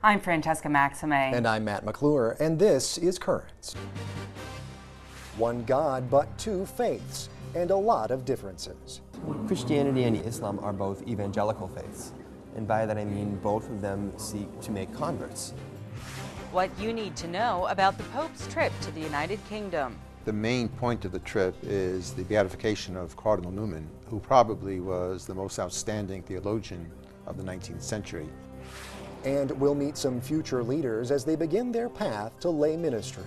I'm Francesca Maxime. And I'm Matt McClure, and this is Currents. One God, but two faiths, and a lot of differences. Christianity and Islam are both evangelical faiths, and by that I mean both of them seek to make converts. What you need to know about the Pope's trip to the United Kingdom. The main point of the trip is the beatification of Cardinal Newman, who probably was the most outstanding theologian of the 19th century. And we'll meet some future leaders as they begin their path to lay ministry.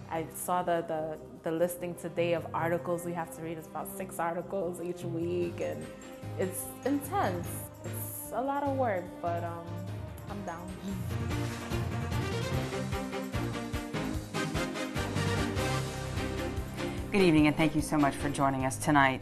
I saw the listing today of articles we have to read. It's about 6 articles each week, and it's intense. It's a lot of work, but I'm down. Good evening, and thank you so much for joining us tonight.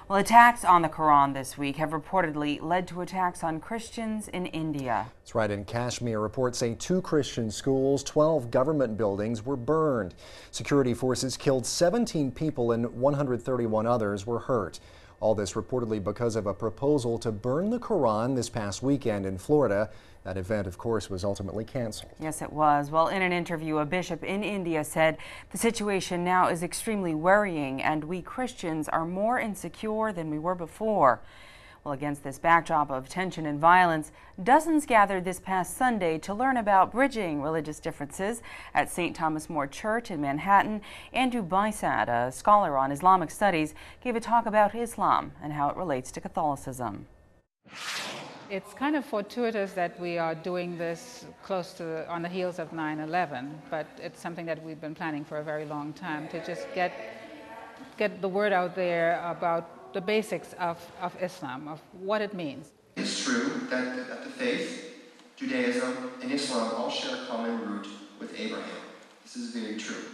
Well, attacks on the Quran this week have reportedly led to attacks on Christians in India. That's right. In Kashmir, reports say 2 Christian schools, 12 government buildings were burned. Security forces killed 17 people and 131 others were hurt. All this reportedly because of a proposal to burn the Quran this past weekend in Florida. That event, of course, was ultimately canceled. Yes, it was. Well, in an interview, a bishop in India said the situation now is extremely worrying and we Christians are more insecure than we were before. Well, against this backdrop of tension and violence, dozens gathered this past Sunday to learn about bridging religious differences at St. Thomas More Church in Manhattan. Andrew Bysad, a scholar on Islamic studies, gave a talk about Islam and how it relates to Catholicism. It's kind of fortuitous that we are doing this on the heels of 9/11, but it's something that we've been planning for a very long time to just get the word out there about the basics of Islam, of what it means. It's true that the faith, Judaism, and Islam all share a common root with Abraham. This is very true.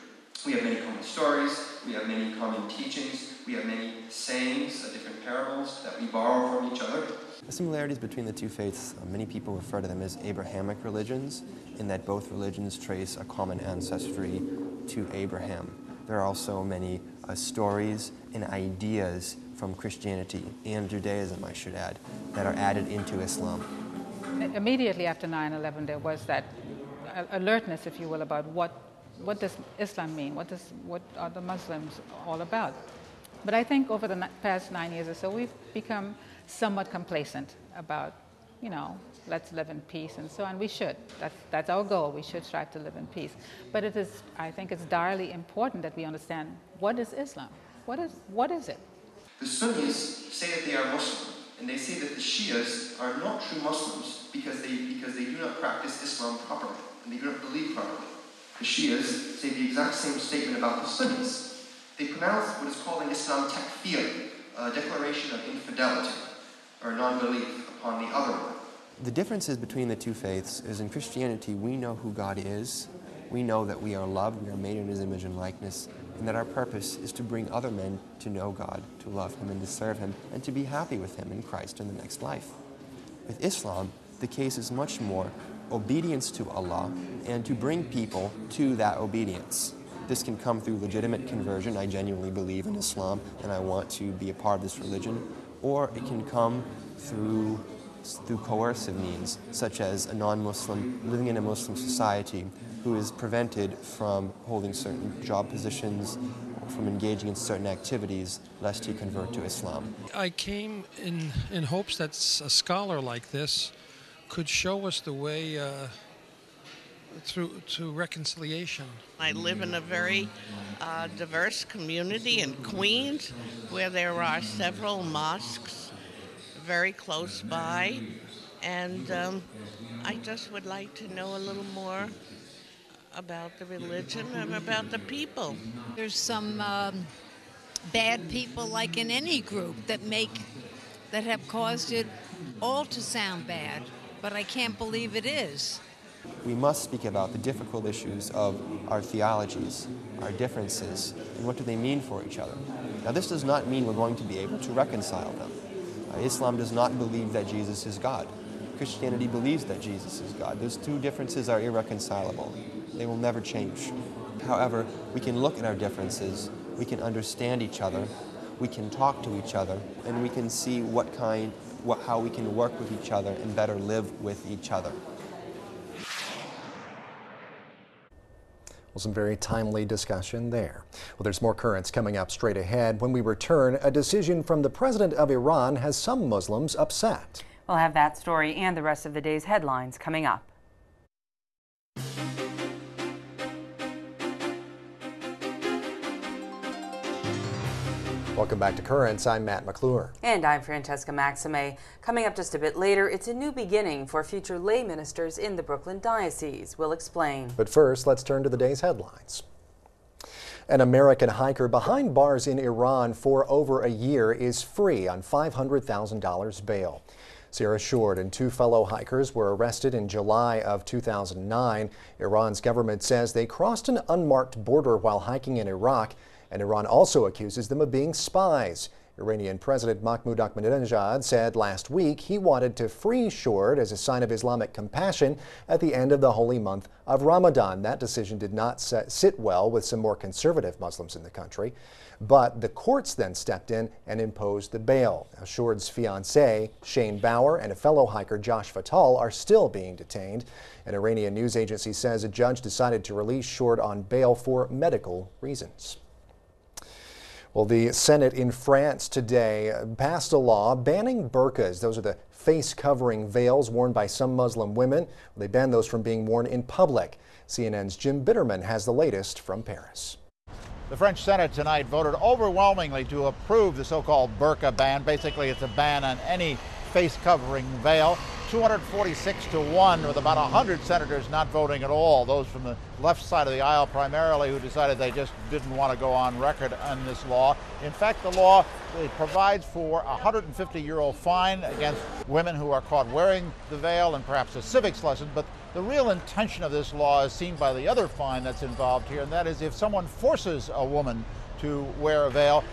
We have many common stories, we have many common teachings, we have many sayings, different parables that we borrow from each other. The similarities between the two faiths, many people refer to them as Abrahamic religions, in that both religions trace a common ancestry to Abraham. There are also many stories and ideas from Christianity and Judaism, I should add, that are added into Islam. Immediately after 9/11, there was that alertness, if you will, about what does Islam mean? What are the Muslims all about? But I think over the past 9 years or so, we've become somewhat complacent about, let's live in peace and so on. We should. That's our goal. We should strive to live in peace. But I think it's direly important that we understand, what is Islam? What is it? The Sunnis say that they are Muslim, and they say that the Shias are not true Muslims because they do not practice Islam properly, and they do not believe properly. The Shias say the exact same statement about the Sunnis. They pronounce what is called in Islam takfir, a declaration of infidelity, or non-belief upon the other one. The differences between the two faiths is in Christianity, we know who God is, we know that we are loved, we are made in His image and likeness, and that our purpose is to bring other men to know God, to love Him and to serve Him, and to be happy with Him in Christ in the next life. With Islam, the case is much more obedience to Allah and to bring people to that obedience. This can come through legitimate conversion, I genuinely believe in Islam and I want to be a part of this religion, or it can come through coercive means, such as a non-Muslim living in a Muslim society who is prevented from holding certain job positions, from engaging in certain activities, lest he convert to Islam. I came in hopes that a scholar like this could show us the way to reconciliation. I live in a very diverse community in Queens where there are several mosques very close by, and I just would like to know a little more about the religion and about the people. There's some bad people, like in any group, that have caused it all to sound bad, but I can't believe it is. We must speak about the difficult issues of our theologies, our differences, and what do they mean for each other. Now, this does not mean we're going to be able to reconcile them. Islam does not believe that Jesus is God. Christianity believes that Jesus is God. Those two differences are irreconcilable. They will never change. However, we can look at our differences, we can understand each other, we can talk to each other, and we can see how we can work with each other and better live with each other. Well, some very timely discussion there. Well, there's more currents coming up straight ahead. When we return, a decision from the president of Iran has some Muslims upset. We'll have that story and the rest of the day's headlines coming up. Welcome back to Currents. I'm Matt McClure. And I'm Francesca Maxime. Coming up just a bit later, it's a new beginning for future lay ministers in the Brooklyn Diocese. We'll explain. But first, let's turn to the day's headlines. An American hiker behind bars in Iran for over a year is free on $500,000 bail. Sierra Short and two fellow hikers were arrested in July of 2009. Iran's government says they crossed an unmarked border while hiking in Iraq, and Iran also accuses them of being spies. Iranian President Mahmoud Ahmadinejad said last week he wanted to free Short as a sign of Islamic compassion at the end of the holy month of Ramadan. That decision did not sit well with some more conservative Muslims in the country, but the courts then stepped in and imposed the bail. Short's fiancé, Shane Bauer, and a fellow hiker, Josh Fatal, are still being detained. An Iranian news agency says a judge decided to release Short on bail for medical reasons. Well, the Senate in France today passed a law banning burqas. Those are the face-covering veils worn by some Muslim women. They ban those from being worn in public. CNN's Jim Bitterman has the latest from Paris. The French Senate tonight voted overwhelmingly to approve the so-called burqa ban. Basically, it's a ban on any face-covering veil. 246 to 1, with about 100 senators not voting at all. Those from the left side of the aisle primarily, who decided they just didn't want to go on record on this law. In fact, the law provides for a 150-euro fine against women who are caught wearing the veil, and perhaps a civics lesson. But the real intention of this law is seen by the other fine that's involved here, and that is if someone forces a woman to wear a veil,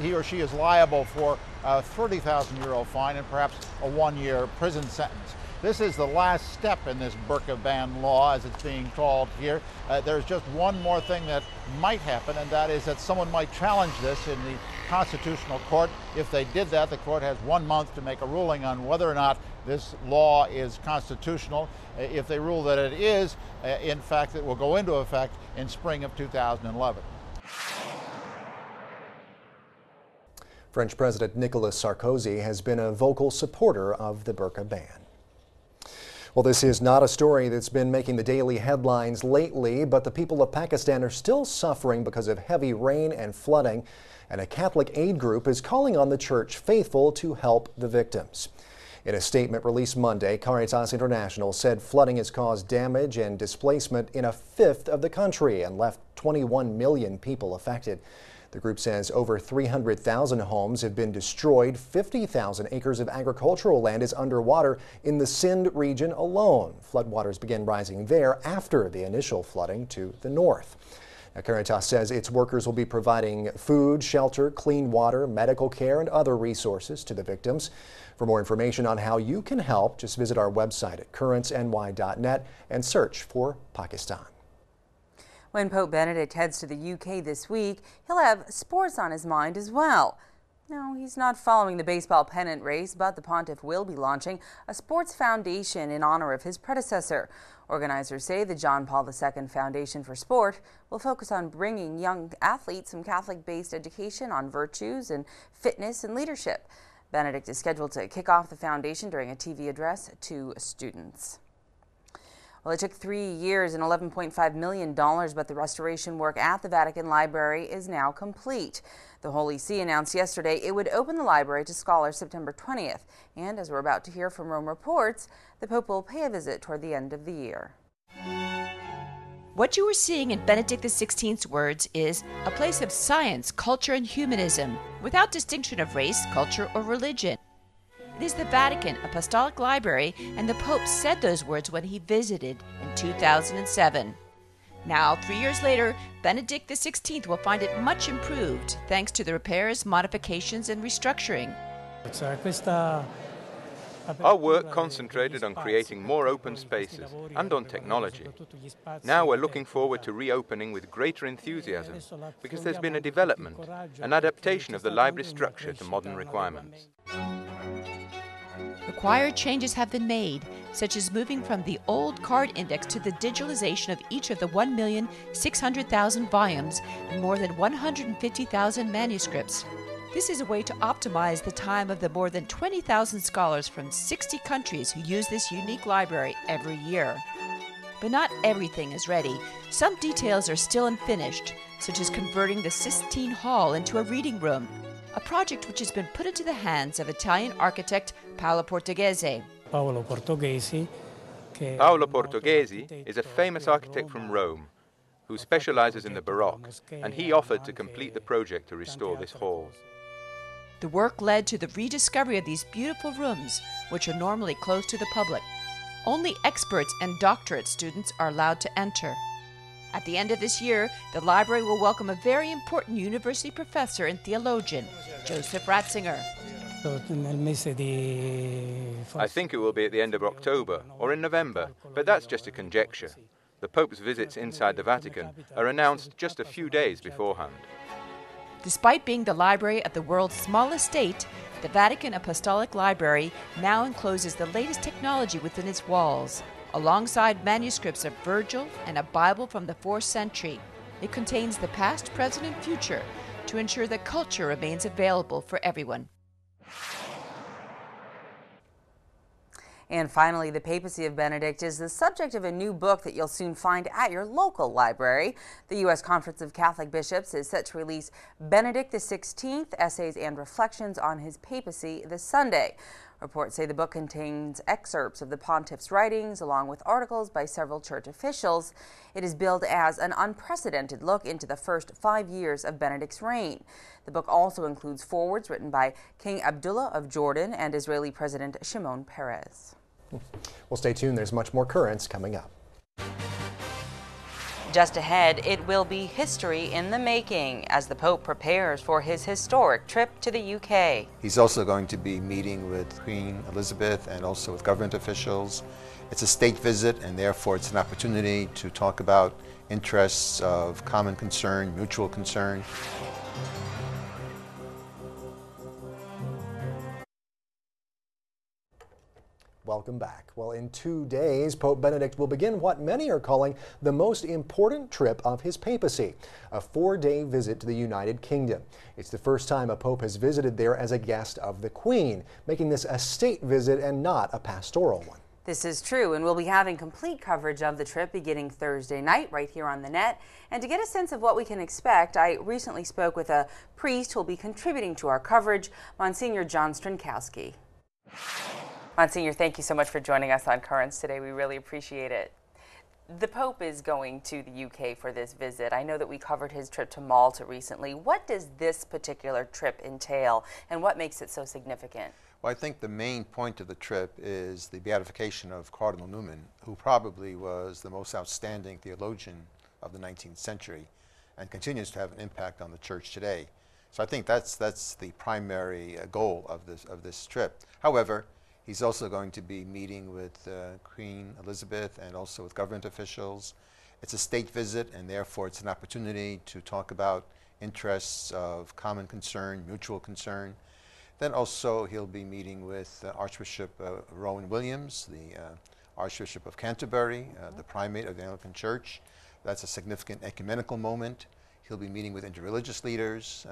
he or she is liable for a 30,000-euro fine and perhaps a 1-year prison sentence. This is the last step in this burqa ban law, as it's being called here. There's just one more thing that might happen, and that is that someone might challenge this in the Constitutional Court. If they did that, the court has 1 month to make a ruling on whether or not this law is constitutional. If they rule that it is, in fact, it will go into effect in spring of 2011. French President Nicolas Sarkozy has been a vocal supporter of the burqa ban. Well, this is not a story that's been making the daily headlines lately, but the people of Pakistan are still suffering because of heavy rain and flooding, and a Catholic aid group is calling on the church faithful to help the victims. In a statement released Monday, Caritas International said flooding has caused damage and displacement in a fifth of the country and left 21 million people affected. The group says over 300,000 homes have been destroyed. 50,000 acres of agricultural land is underwater in the Sindh region alone. Floodwaters began rising there after the initial flooding to the north. Now, Caritas says its workers will be providing food, shelter, clean water, medical care, and other resources to the victims. For more information on how you can help, just visit our website at currentsny.net and search for Pakistan. When Pope Benedict heads to the UK this week, he'll have sports on his mind as well. No, he's not following the baseball pennant race, but the pontiff will be launching a sports foundation in honor of his predecessor. Organizers say the John Paul II Foundation for Sport will focus on bringing young athletes some Catholic-based education on virtues and fitness and leadership. Benedict is scheduled to kick off the foundation during a TV address to students. Well, it took 3 years and $11.5 million, but the restoration work at the Vatican Library is now complete. The Holy See announced yesterday it would open the library to scholars September 20th. And as we're about to hear from Rome Reports, the Pope will pay a visit toward the end of the year. What you are seeing in Benedict XVI's words is a place of science, culture, and humanism, without distinction of race, culture, or religion. It is the Vatican Apostolic Library, and the Pope said those words when he visited in 2007. Now, 3 years later, Benedict XVI will find it much improved thanks to the repairs, modifications, and restructuring. Our work concentrated on creating more open spaces and on technology. Now we're looking forward to reopening with greater enthusiasm because there's been a development, an adaptation of the library structure to modern requirements. Required changes have been made, such as moving from the old card index to the digitalization of each of the 1,600,000 volumes and more than 150,000 manuscripts. This is a way to optimize the time of the more than 20,000 scholars from 60 countries who use this unique library every year. But not everything is ready. Some details are still unfinished, such as converting the Sistine Hall into a reading room, a project which has been put into the hands of Italian architect Paolo Portoghese. Paolo Portoghese is a famous architect from Rome who specializes in the Baroque, and he offered to complete the project to restore this hall. The work led to the rediscovery of these beautiful rooms, which are normally closed to the public. Only experts and doctorate students are allowed to enter. At the end of this year, the library will welcome a very important university professor and theologian, Joseph Ratzinger. I think it will be at the end of October or in November, but that's just a conjecture. The Pope's visits inside the Vatican are announced just a few days beforehand. Despite being the library of the world's smallest state, the Vatican Apostolic Library now encloses the latest technology within its walls, alongside manuscripts of Virgil and a Bible from the 4th century. It contains the past, present, and future to ensure that culture remains available for everyone. And finally, the papacy of Benedict is the subject of a new book that you'll soon find at your local library. The U.S. Conference of Catholic Bishops is set to release Benedict XVI, Essays and Reflections on His Papacy this Sunday. Reports say the book contains excerpts of the pontiff's writings along with articles by several church officials. It is billed as an unprecedented look into the first 5 years of Benedict's reign. The book also includes forewords written by King Abdullah of Jordan and Israeli President Shimon Peres. Well, stay tuned. There's much more Currents coming up. Just ahead, it will be history in the making as the Pope prepares for his historic trip to the UK. He's also going to be meeting with Queen Elizabeth and also with government officials. It's a state visit, and therefore it's an opportunity to talk about interests of common concern, mutual concern. Welcome back. Well, in 2 days, Pope Benedict will begin what many are calling the most important trip of his papacy, a 4-day visit to the United Kingdom. It's the first time a pope has visited there as a guest of the Queen, making this a state visit and not a pastoral one. This is true, and we'll be having complete coverage of the trip beginning Thursday night right here on the net. And to get a sense of what we can expect, I recently spoke with a priest who will be contributing to our coverage, Monsignor John Strzynkoski. Monsignor, thank you so much for joining us on Currents today. We really appreciate it. The Pope is going to the UK for this visit. I know that we covered his trip to Malta recently. What does this particular trip entail, and what makes it so significant? Well, I think the main point of the trip is the beatification of Cardinal Newman, who probably was the most outstanding theologian of the 19th century and continues to have an impact on the church today. So I think that's the primary goal of this trip. However, he's also going to be meeting with Queen Elizabeth and also with government officials. It's a state visit, and therefore it's an opportunity to talk about interests of common concern, mutual concern. Then also he'll be meeting with Archbishop Rowan Williams, the Archbishop of Canterbury, the primate of the Anglican Church. That's a significant ecumenical moment. He'll be meeting with interreligious leaders,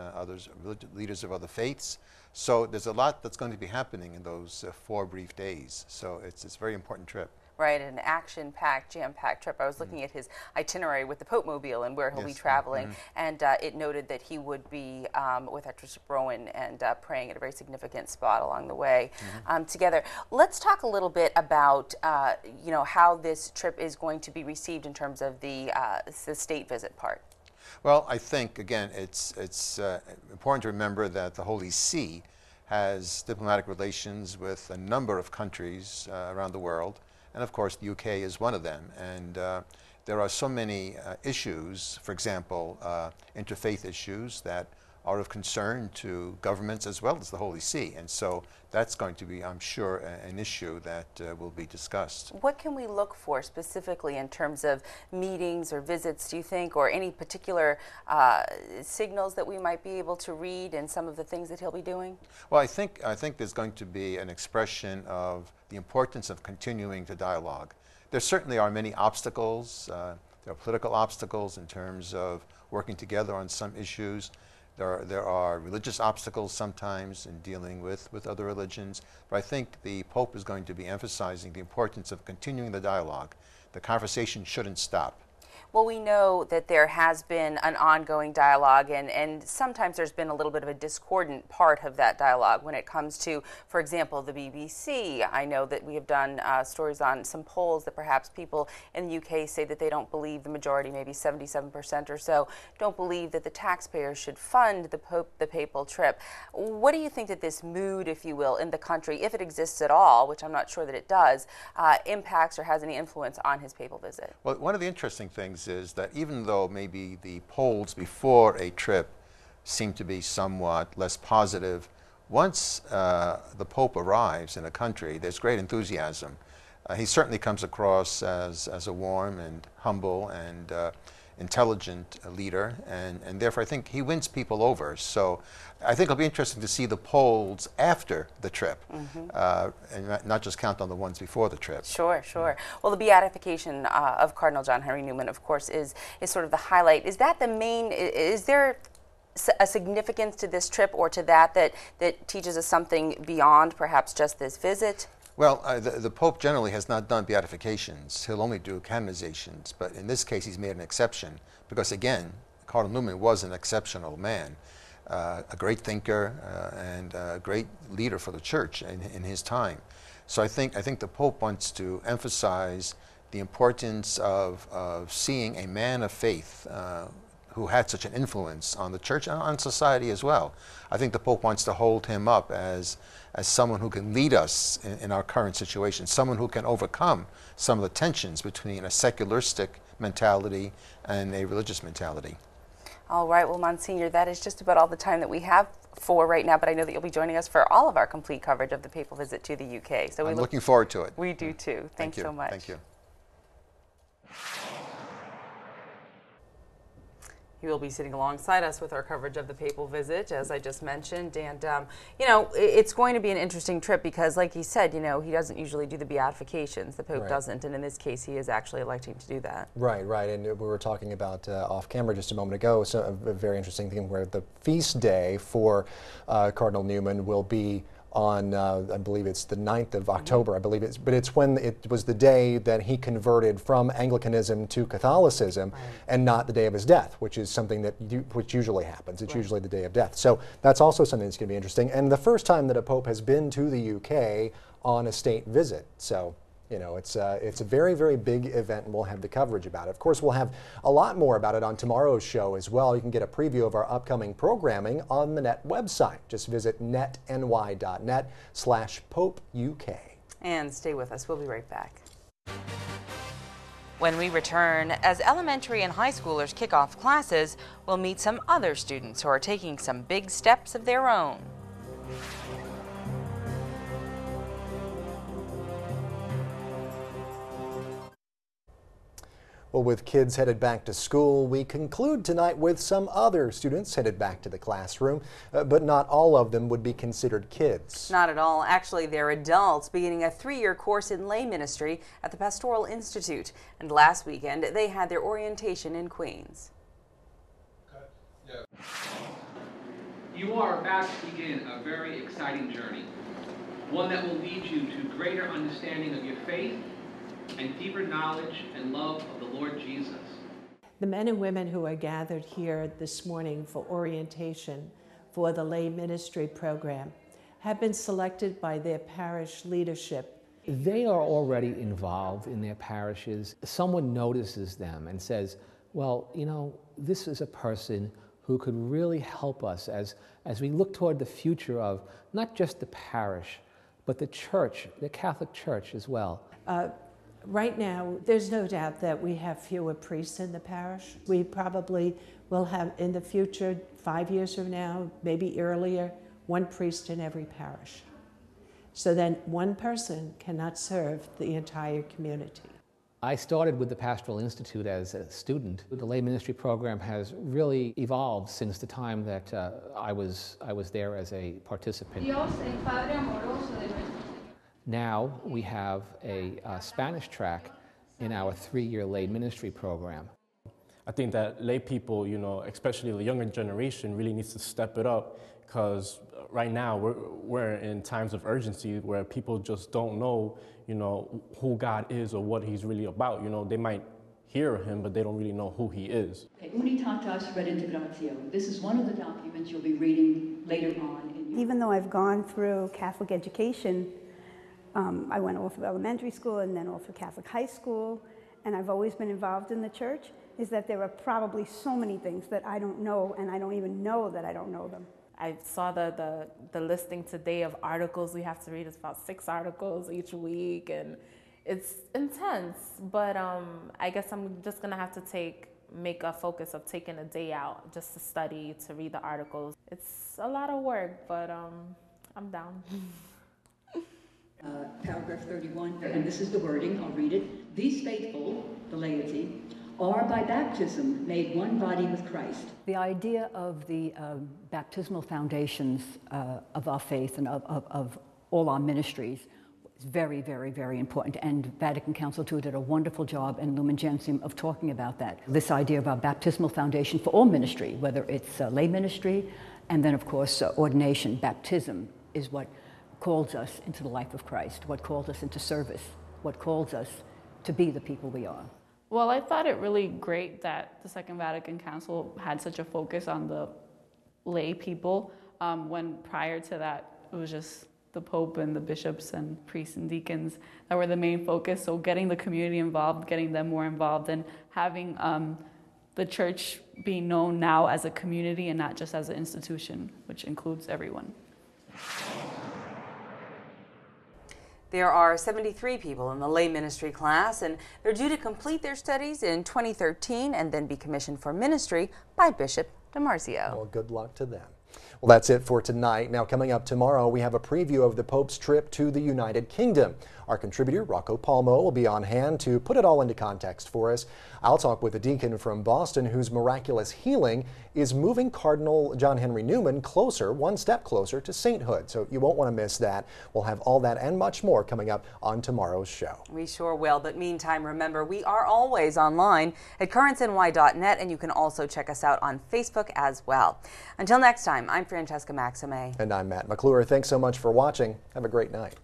leaders of other faiths. So there's a lot that's going to be happening in those 4 brief days. So it's a very important trip. Right, an action-packed, jam-packed trip. I was looking at his itinerary with the Pope Mobile and where he'll be traveling, and it noted that he would be with Archbishop Rowan and praying at a very significant spot along the way together. Let's talk a little bit about how this trip is going to be received in terms of the state visit part. Well, I think, again, it's important to remember that the Holy See has diplomatic relations with a number of countries around the world, and of course the UK is one of them. And there are so many issues, for example, interfaith issues that are of concern to governments as well as the Holy See. And so that's going to be, I'm sure, an issue that will be discussed. What can we look for specifically in terms of meetings or visits, do you think, or any particular signals that we might be able to read in some of the things that he'll be doing? Well, I think there's going to be an expression of the importance of continuing the dialogue. There certainly are many obstacles. There are political obstacles in terms of working together on some issues. There are religious obstacles sometimes in dealing with other religions. But I think the Pope is going to be emphasizing the importance of continuing the dialogue. The conversation shouldn't stop. Well, we know that there has been an ongoing dialogue, and sometimes there's been a little bit of a discordant part of that dialogue when it comes to, for example, the BBC. I know that we have done stories on some polls that perhaps people in the UK say that they don't believe, the majority, maybe 77% or so, don't believe that the taxpayers should fund the papal trip. What do you think that this mood, if you will, in the country, if it exists at all, which I'm not sure that it does, impacts or has any influence on his papal visit? Well, one of the interesting things is that even though maybe the polls before a trip seem to be somewhat less positive, once the Pope arrives in a country, there's great enthusiasm. He certainly comes across as a warm and humble and intelligent leader, and therefore I think he wins people over. So I think it'll be interesting to see the polls after the trip, and not just count on the ones before the trip. Sure, sure. Well, the beatification of Cardinal John Henry Newman, of course, is sort of the highlight. Is that the main, is there a significance to this trip or to that teaches us something beyond perhaps just this visit? Well, the Pope generally has not done beatifications. He'll only do canonizations. But in this case, he's made an exception because, again, Cardinal Newman was an exceptional man, a great thinker and a great leader for the Church in his time. So I think the Pope wants to emphasize the importance of seeing a man of faith who had such an influence on the Church and on society as well. I think the Pope wants to hold him up as someone who can lead us in our current situation, someone who can overcome some of the tensions between a secularistic mentality and a religious mentality. All right, well, Monsignor, that is just about all the time that we have for right now, but I know that you'll be joining us for all of our complete coverage of the papal visit to the UK. So I'm looking forward to it. We do too. Thanks so much. Thank you. He will be sitting alongside us with our coverage of the papal visit, as I just mentioned. And, you know, it's going to be an interesting trip because, like he said, you know, he doesn't usually do the beatifications. The Pope doesn't. And in this case, he is actually electing to do that. Right, right. And we were talking about off camera just a moment ago, so a very interesting thing where the feast day for Cardinal Newman will be on, I believe it's the 9th of October, I believe but it's when it was the day that he converted from Anglicanism to Catholicism, and not the day of his death, which is something that which usually happens. It's usually the day of death. So that's also something that's going to be interesting, and the first time that a Pope has been to the UK on a state visit. So, you know, it's a very, very big event, and we'll have the coverage about it. Of course, we'll have a lot more about it on tomorrow's show as well. You can get a preview of our upcoming programming on the NET website. Just visit netny.net/PopeUK. And stay with us. We'll be right back. When we return, as elementary and high schoolers kick off classes, we'll meet some other students who are taking some big steps of their own. Well, with kids headed back to school, we conclude tonight with some other students headed back to the classroom, but not all of them would be considered kids. Not at all. Actually, they're adults beginning a 3-year course in lay ministry at the Pastoral Institute. And last weekend, they had their orientation in Queens. You are about to begin a very exciting journey, one that will lead you to greater understanding of your faith and deeper knowledge and love of the Lord Jesus. The men and women who are gathered here this morning for orientation for the lay ministry program have been selected by their parish leadership. They are already involved in their parishes. Someone notices them and says, well, you know, this is a person who could really help us as we look toward the future of not just the parish, but the church, the Catholic Church as well. Right now, there's no doubt that we have fewer priests in the parish. We probably will have in the future, 5 years from now, maybe earlier, 1 priest in every parish. So then one person cannot serve the entire community. I started with the Pastoral Institute as a student. The lay ministry program has really evolved since the time that I was there as a participant. Now we have a Spanish track in our 3-year lay ministry program. I think that lay people, especially the younger generation, really needs to step it up, because right now we're in times of urgency where people just don't know, who God is or what He's really about. They might hear of Him, but they don't really know who He is. Unitatis Redintegratio. This is one of the documents you'll be reading later on. Even though I've gone through Catholic education, I went all through elementary school and then all through Catholic high school, and I've always been involved in the church, is that there are probably so many things that I don't know, and I don't even know that I don't know them. I saw the listing today of articles we have to read. It's about 6 articles each week, and it's intense. But I guess I'm just gonna have to make a focus of taking a day out just to study, to read the articles. It's a lot of work, but I'm down. Paragraph 31, and this is the wording, I'll read it. These faithful, the laity, are by baptism made one body with Christ. The idea of the baptismal foundations of our faith and of all our ministries is very, very, very important. And Vatican Council II did a wonderful job in Lumen Gentium of talking about that. This idea of our baptismal foundation for all ministry, whether it's lay ministry, and then of course ordination, baptism is what calls us into the life of Christ, what calls us into service, what calls us to be the people we are. Well, I thought it really great that the Second Vatican Council had such a focus on the lay people, when prior to that it was just the Pope and the bishops and priests and deacons that were the main focus. So getting the community involved, getting them more involved, and having the church being known now as a community and not just as an institution, which includes everyone. There are 73 people in the lay ministry class, and they're due to complete their studies in 2013 and then be commissioned for ministry by Bishop DiMarzio. Well, good luck to them. Well, that's it for tonight. Now, coming up tomorrow, we have a preview of the Pope's trip to the United Kingdom. Our contributor, Rocco Palmo, will be on hand to put it all into context for us. I'll talk with a deacon from Boston whose miraculous healing is moving Cardinal John Henry Newman closer, one step closer to sainthood. So you won't want to miss that. We'll have all that and much more coming up on tomorrow's show. We sure will. But meantime, remember, we are always online at currentsny.net, and you can also check us out on Facebook as well. Until next time, I'm Francesca Maxime. And I'm Matt McClure. Thanks so much for watching. Have a great night.